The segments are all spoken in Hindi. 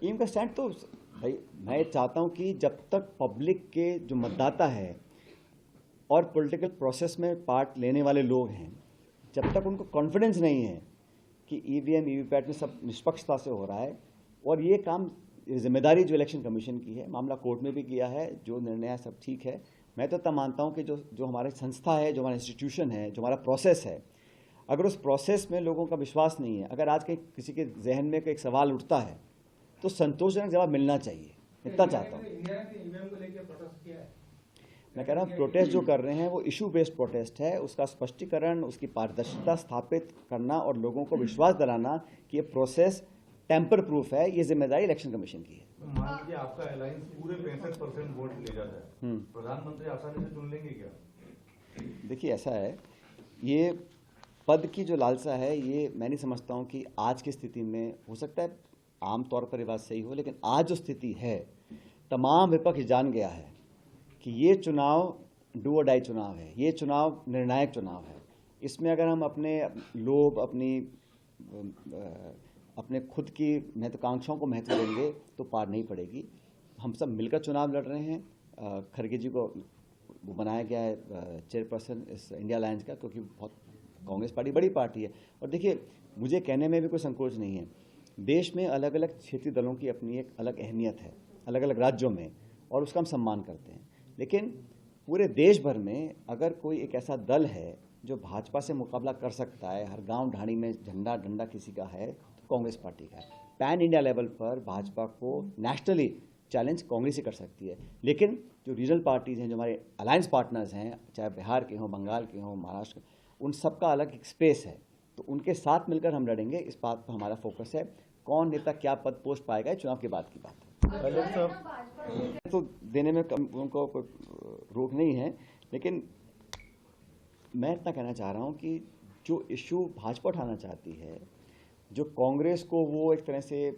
ईवीएम का स्टैंड तो भाई मैं चाहता हूं कि जब तक पब्लिक के जो मतदाता है और पॉलिटिकल प्रोसेस में पार्ट लेने वाले लोग हैं, जब तक उनको कॉन्फिडेंस नहीं है कि ईवीएम वीवीपैट में सब निष्पक्षता से हो रहा है, और ये काम जिम्मेदारी जो इलेक्शन कमीशन की है, मामला कोर्ट में भी किया है, जो निर्णय है सब ठीक है। मैं तो तब मानता हूं कि जो हमारी संस्था है, जो हमारा इंस्टीट्यूशन है, जो हमारा प्रोसेस है, अगर उस प्रोसेस में लोगों का विश्वास नहीं है, अगर आज के किसी के जहन में एक सवाल उठता है तो संतोषजनक जवाब मिलना चाहिए। इतना चाहता हूँ। मैं कह रहा हूँ प्रोटेस्ट जो कर रहे हैं वो इशू बेस्ड प्रोटेस्ट है, उसका स्पष्टीकरण, उसकी पारदर्शिता स्थापित करना और लोगों को विश्वास दिलाना कि ये प्रोसेस टेम्पर प्रूफ है, ये जिम्मेदारी इलेक्शन कमीशन की है। मान लीजिए आपका अलायंस पूरे 65% वोट ले जाता है, प्रधानमंत्री आसानी से चुन लेंगे क्या? देखिए ऐसा है, ये पद की जो लालसा है, ये मैं नहीं समझता हूँ कि आज की स्थिति में, हो सकता है आमतौर पर ये बात सही हो, लेकिन आज जो स्थिति है, तमाम विपक्ष जान गया है कि ये चुनाव डू और डाई चुनाव है, ये चुनाव निर्णायक चुनाव है। इसमें अगर हम अपने लोभ, अपने खुद की महत्वाकांक्षाओं को महत्व देंगे तो पार नहीं पड़ेगी। हम सब मिलकर चुनाव लड़ रहे हैं। खड़गे जी को वो बनाया गया है चेयरपर्सन इस इंडिया अलायंस का, क्योंकि बहुत कांग्रेस पार्टी बड़ी पार्टी है। और देखिए, मुझे कहने में भी कोई संकोच नहीं है, देश में अलग अलग क्षेत्रीय दलों की अपनी एक अलग अहमियत है, अलग अलग राज्यों में, और उसका हम सम्मान करते हैं। लेकिन पूरे देश भर में अगर कोई एक ऐसा दल है जो भाजपा से मुकाबला कर सकता है, हर गांव ढाणी में झंडा डंडा किसी का है, तो कांग्रेस पार्टी का है। पैन इंडिया लेवल पर भाजपा को नेशनली चैलेंज कांग्रेस ही कर सकती है। लेकिन जो रीजनल पार्टीज हैं, जो हमारे अलायंस पार्टनर्स हैं, चाहे बिहार के हों, बंगाल के हों, महाराष्ट्र, उन सबका अलग एक स्पेस है, तो उनके साथ मिलकर हम लड़ेंगे। इस बात पर हमारा फोकस है। कौन नेता क्या पद पोस्ट पाएगा, ये चुनाव के बाद की बात है। तो देने में उनको कोई रोक नहीं है, लेकिन मैं इतना कहना चाह रहा हूं कि जो इशू भाजपा उठाना चाहती है, जो कांग्रेस को वो एक तरह से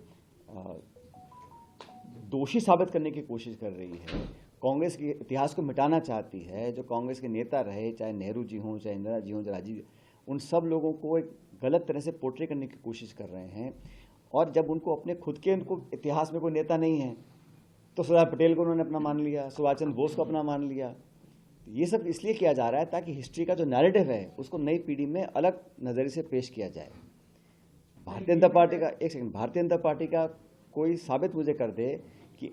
दोषी साबित करने की कोशिश कर रही है, कांग्रेस के इतिहास को मिटाना चाहती है, जो कांग्रेस के नेता रहे, चाहे नेहरू जी हों, चाहे इंदिरा जी हों, चाहे राजीव, उन सब लोगों को एक गलत तरह से पोर्ट्रे करने की कोशिश कर रहे हैं। और जब उनको अपने खुद के उनको इतिहास में कोई नेता नहीं है, तो सरदार पटेल को उन्होंने अपना मान लिया, सुभाष चंद्र बोस को अपना मान लिया। ये सब इसलिए किया जा रहा है ताकि हिस्ट्री का जो नैरेटिव है उसको नई पीढ़ी में अलग नज़रिए से पेश किया जाए। भारतीय जनता पार्टी का, एक सेकंड, भारतीय जनता पार्टी का कोई साबित मुझे कर दे कि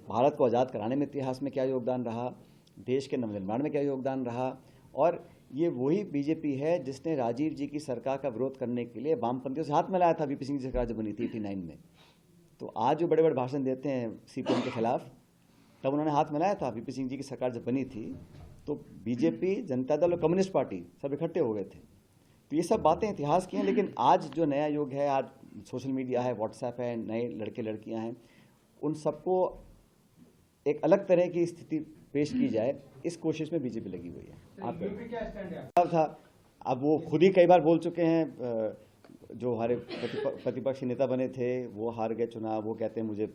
भारत को आज़ाद कराने में इतिहास में क्या योगदान रहा, देश के नवनिर्माण में क्या योगदान रहा। और ये वही बीजेपी है जिसने राजीव जी की सरकार का विरोध करने के लिए वामपंथियों से हाथ मिलाया था। वीपी सिंह जी सरकार जब बनी थी 89 में, तो आज जो बड़े बड़े भाषण देते हैं सीपीएम के खिलाफ, तब उन्होंने हाथ मिलाया था। वीपी सिंह जी की सरकार जब बनी थी तो बीजेपी, जनता दल और कम्युनिस्ट पार्टी सब इकट्ठे हो गए थे। तो ये सब बातें इतिहास की हैं। लेकिन आज जो नया युग है, आज सोशल मीडिया है, व्हाट्सएप है, नए लड़के लड़कियां हैं, उन सबको एक अलग तरह की स्थिति पेश की जाए, इस कोशिश में बीजेपी लगी हुई है। आपका था, अब वो खुद ही कई बार बोल चुके हैं, जो हमारे प्रतिपक्षी नेता बने थे वो हार गए चुनाव। वो कहते हैं मुझे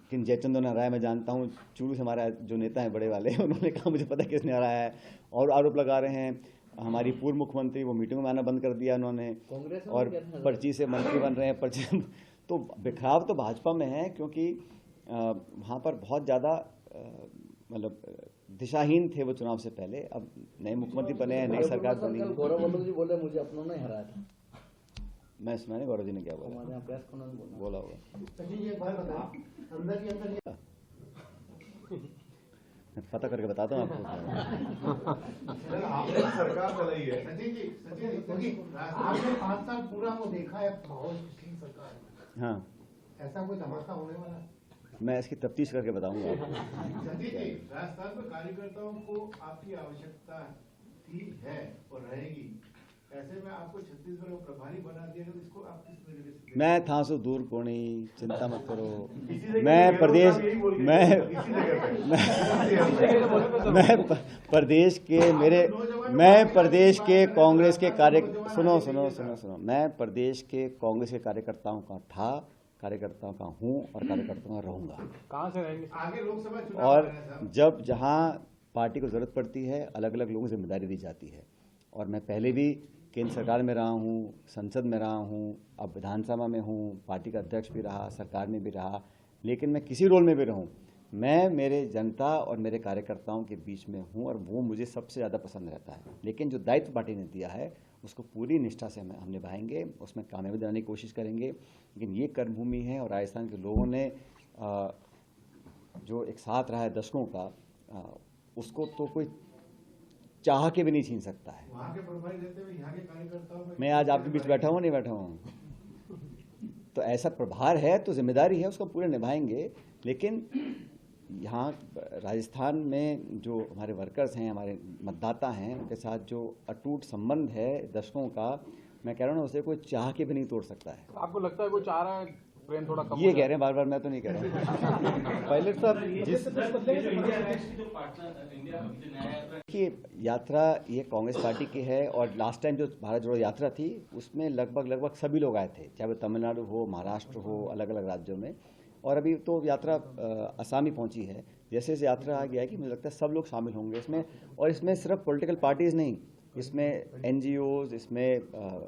किन जयचंद्र ने हराया, मैं जानता हूँ। चूरू से हमारा जो नेता है बड़े वाले, उन्होंने कहा मुझे पता किसने हराया है। और आरोप लगा रहे हैं हमारी पूर्व मुख्यमंत्री, वो मीटिंग में आना बंद कर दिया उन्होंने, और पर्ची से मंत्री बन रहे हैं, पर्ची। तो बिखराव तो भाजपा में है, क्योंकि वहाँ पर बहुत ज़्यादा मतलब दिशाहीन थे वो चुनाव से पहले। अब नए मुख्यमंत्री बने हैं, नई सरकार बनी है। गौरव वल्लभ जी बोले मुझे अपनों ने हराया था। मैं सुना नहीं गौरव जी ने क्या बोला, बोला होगा। पता करके बताता हूँ आपको। आपने सरकार चलाई है, आपने 5 साल पूरा वो देखा है सरकार। हाँ, ऐसा कोई धमाका होने वाला है? मैं इसकी तफ्तीश करके बताऊंगा आपको। राजस्थान में कार्यकर्ताओं को आपकी आवश्यकता थी, है और रहेगी। ऐसे में आपको छत्तीसगढ़ में प्रभारी बना दिया, तो इसको आप किस तरीके से? मैं था सो दूर कोणी, चिंता मत करो। मैं प्रदेश मैं प्रदेश के कांग्रेस के सुनो, मैं प्रदेश के कांग्रेस के कार्यकर्ताओं का था, कार्यकर्ताओं का हूँ और कार्यकर्ताओं का रहूंगा। कहाँ से रहेंगे आगे लोकसभा चुनाव? और जब जहाँ पार्टी को जरूरत पड़ती है, अलग अलग लोगों को जिम्मेदारी दी जाती है। और मैं पहले भी केंद्र सरकार में रहा हूँ, संसद में रहा हूँ, अब विधानसभा में हूँ, पार्टी का अध्यक्ष भी रहा, सरकार में भी रहा, लेकिन मैं किसी रोल में भी रहूँ, मैं मेरे जनता और मेरे कार्यकर्ताओं के बीच में हूँ और वो मुझे सबसे ज़्यादा पसंद रहता है। लेकिन जो दायित्व पार्टी ने दिया है उसको पूरी निष्ठा से हम निभाएंगे, उसमें कामयाबी दिलाने की कोशिश करेंगे। लेकिन ये कर्मभूमि है और राजस्थान के लोगों ने जो एक साथ रहा है दशकों का, उसको तो कोई चाह के भी नहीं छीन सकता है। वहाँ के प्रभारी रहते हुए यहाँ के कार्यकर्ताओं में मैं आज आपके बीच बैठा हूँ, नहीं बैठा हूँ, तो ऐसा प्रभार है तो जिम्मेदारी है, उसको पूरे निभाएंगे। लेकिन यहाँ राजस्थान में जो हमारे वर्कर्स हैं, हमारे मतदाता हैं, उनके साथ जो अटूट संबंध है दशकों का, मैं कह रहा हूँ ना, उसे कोई चाह के भी नहीं तोड़ सकता है। आपको लगता है कोई चाह रहा है प्रेम थोड़ा कम? ये कह रहे हैं बार बार, मैं तो नहीं कह रहा। पायलट साहब, देखिए, यात्रा ये कांग्रेस पार्टी की है और लास्ट टाइम जो भारत जोड़ो यात्रा थी उसमें लगभग सभी लोग आए थे, चाहे वो तमिलनाडु हो, महाराष्ट्र हो, अलग अलग राज्यों में। और अभी तो यात्रा असम ही पहुंची है। जैसे जैसे यात्रा आ गया है कि मुझे लगता है सब लोग शामिल होंगे इसमें। और इसमें सिर्फ पॉलिटिकल पार्टीज़ नहीं, इसमें NGOs, इसमें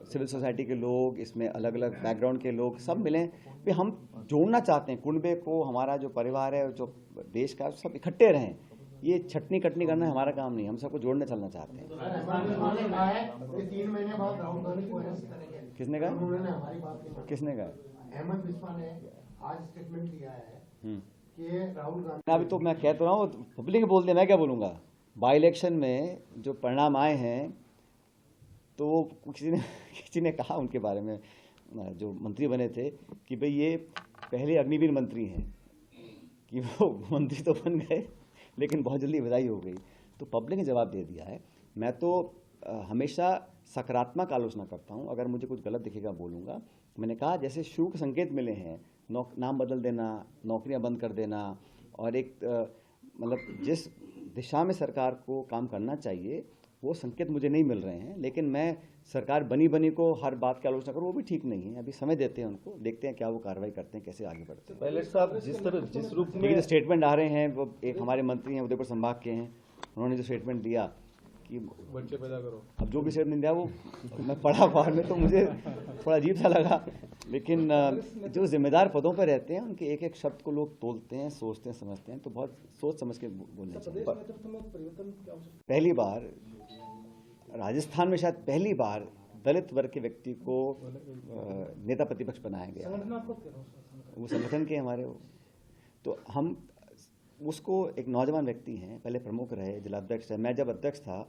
सिविल सोसाइटी के लोग, इसमें अलग अलग बैकग्राउंड के लोग सब मिलें। भी हम जोड़ना चाहते हैं कुनबे को, हमारा जो परिवार है, जो देश का, सब इकट्ठे रहें। ये छटनी कटनी करना हमारा काम नहीं, हम सबको जोड़ने चलना चाहते हैं। ये 3 महीने बाद राहुल गांधी को अरेस्ट करेंगे। किसने कहा? उन्होंने हमारी बात नहीं मानी। किसने कहा? अहमद बिस्वा ने आज स्टेटमेंट दिया है कि राहुल गांधी। अभी तो मैं कह तो रहा हूँ, पब्लिक बोल दे, मैं क्या बोलूँगा। बाई इलेक्शन में जो परिणाम आए हैं तो वो किसी ने कहा उनके बारे में, जो मंत्री बने थे, कि भाई ये पहले अग्निवीर मंत्री हैं, कि वो मंत्री तो बन गए लेकिन बहुत जल्दी विदाई हो गई। तो पब्लिक ने जवाब दे दिया है। मैं तो हमेशा सकारात्मक आलोचना करता हूँ, अगर मुझे कुछ गलत दिखेगा बोलूँगा। मैंने कहा जैसे शुभ संकेत मिले हैं, नाम बदल देना, नौकरियां बंद कर देना, और एक मतलब जिस दिशा में सरकार को काम करना चाहिए वो संकेत मुझे नहीं मिल रहे हैं। लेकिन मैं सरकार बनी को हर बात की आलोचना करूँ, वो भी ठीक नहीं है। अभी समय देते हैं उनको, देखते हैं क्या वो कार्रवाई करते हैं, कैसे आगे बढ़ते हैं। पायलट साहब, जिस रूप में जो स्टेटमेंट आ रहे हैं, वो एक हमारे मंत्री हैं उदयपुर संभाग के हैं, उन्होंने जो स्टेटमेंट दिया कि बच्चे पैदा करो, अब जो भी स्टेटमेंट दिया वो मैं पढ़ा अखबार में, तो मुझे थोड़ा अजीब सा लगा। लेकिन जो जिम्मेदार पदों पर रहते हैं उनके एक एक शब्द को लोग तोलते हैं, सोचते हैं, समझते हैं, तो बहुत सोच समझ के बोलना चाहिए। पहली बार राजस्थान में, शायद पहली बार, दलित वर्ग के व्यक्ति को नेता प्रतिपक्ष बनाया गया। वो संगठन के हमारे तो हम उसको, एक नौजवान व्यक्ति हैं, पहले प्रमुख रहे, जिला अध्यक्ष है। मैं जब अध्यक्ष था